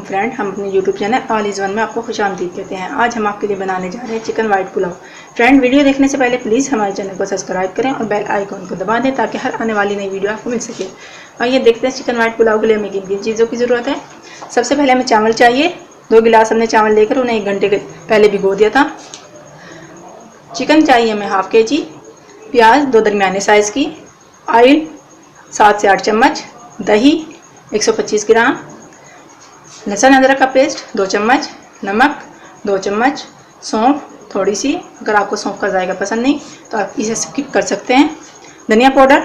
Friend, हम अपने YouTube channel all is one में आपको खुशामदीद कहते हैं। आज हम आपके लिए बनाने जा रहे हैं chicken white pulao. Friend, video देखने से पहले प्लीज़ हमारे चैनल को सब्सक्राइब करें और बेल आइकॉन को दबा दें ताकि हर आने वाली नई वीडियो आपको मिल सके। और ये देखते हैं चिकन वाइट पुलाव के लिए हमें किन किन चीज़ों की ज़रूरत है। सबसे पहले हमें चावल चाहिए। 2 गिलास हमने चावल लेकर उन्हें 1 घंटे के पहले भिगो दिया था। चिकन चाहिए हमें हाफ kg, प्याज 2 दरमियाने साइज़ की, ऑयल 7 से 8 चम्मच, दही 125 ग्राम, लहसुन अदरक का पेस्ट 2 चम्मच, नमक 2 चम्मच, सौंफ थोड़ी सी, अगर आपको सौंफ का जायका पसंद नहीं तो आप इसे स्किप कर सकते हैं, धनिया पाउडर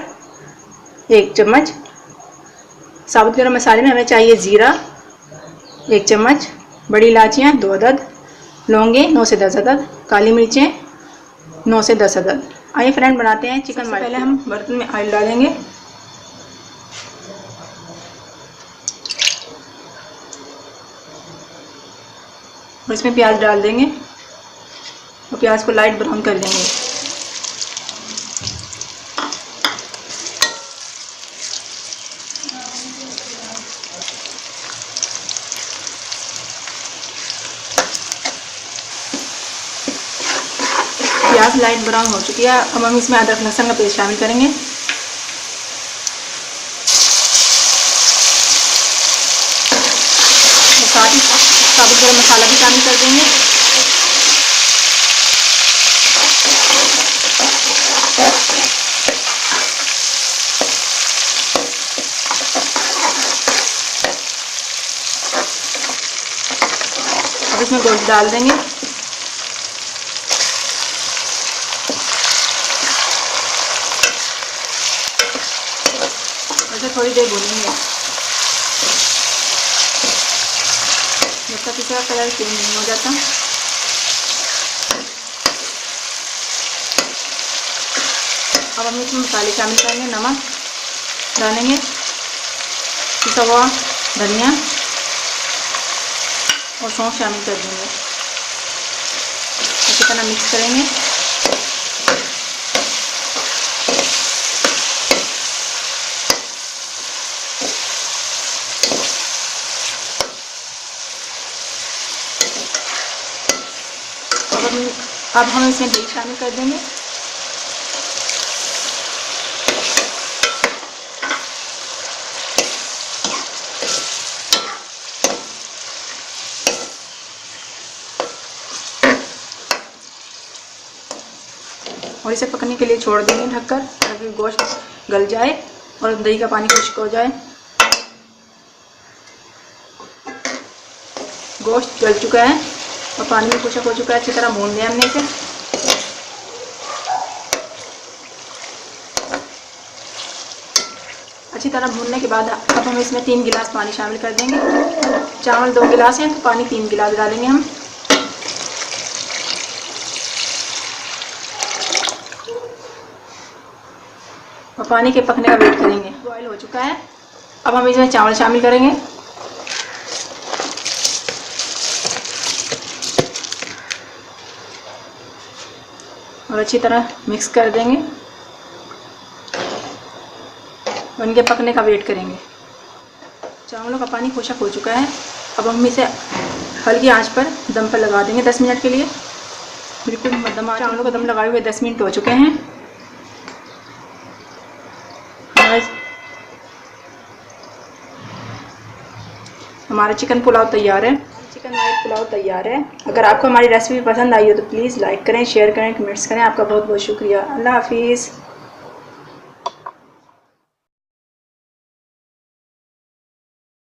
1 चम्मच, साबुत गरम मसाले में हमें चाहिए ज़ीरा 1 चम्मच, बड़ी इलायचियाँ 2 अदद, लौंगे 9 से 10 अदद, काली मिर्चें 9 से 10 अदद। आइए फ्रेंड बनाते हैं चिकन। पहले हम बर्तन में ऑयल डालेंगे, और इसमें प्याज डाल देंगे और प्याज को लाइट ब्राउन कर लेंगे। प्याज लाइट ब्राउन हो चुकी है। अब हम इसमें अदरक लहसुन का पेस्ट शामिल करेंगे। साथ ही साबुत गरम मसाला भी शामिल कर देंगे। अब इसमें गोश्त डाल देंगे। इसे थोड़ी देर भूनेंगे जब तक इसका कलर चेंज नहीं हो जाता। अब हम इसमें मसाले शामिल करेंगे। नमक डालेंगे, पिसा हुआ धनिया और सौंफ शामिल कर देंगे। अच्छी तरह मिक्स करेंगे। अब हम इसमें दही शामिल कर देंगे। और इसे पकने के लिए छोड़ देंगे ढककर, ताकि गोश्त गल जाए और दही का पानी खुश्क हो जाए। गोश्त गल चुका है और पानी भी खुश्क हो चुका है। अच्छी तरह भून लिया हमने इसे। अच्छी तरह भूनने के बाद अब हम इसमें 3 गिलास पानी शामिल कर देंगे। चावल 2 गिलास हैं तो पानी 3 गिलास डालेंगे हम। और पानी के पकने का वेट करेंगे। बॉयल हो चुका है। अब हम इसमें चावल शामिल करेंगे। और अच्छी तरह मिक्स कर देंगे और इनके पकने का वेट करेंगे। चावलों का पानी खुश्क हो चुका है। अब हम इसे हल्की आंच पर दम पर लगा देंगे 10 मिनट के लिए। बिल्कुल मध्यम। चावलों का दम लगाए हुए 10 मिनट हो चुके हैं। हमारा चिकन पुलाव तैयार है। चिकन वाइट पुलाव तैयार है। अगर आपको हमारी रेसिपी पसंद आई हो तो प्लीज़ लाइक करें, शेयर करें, कमेंट्स करें। आपका बहुत बहुत शुक्रिया। अल्लाह हाफिज़।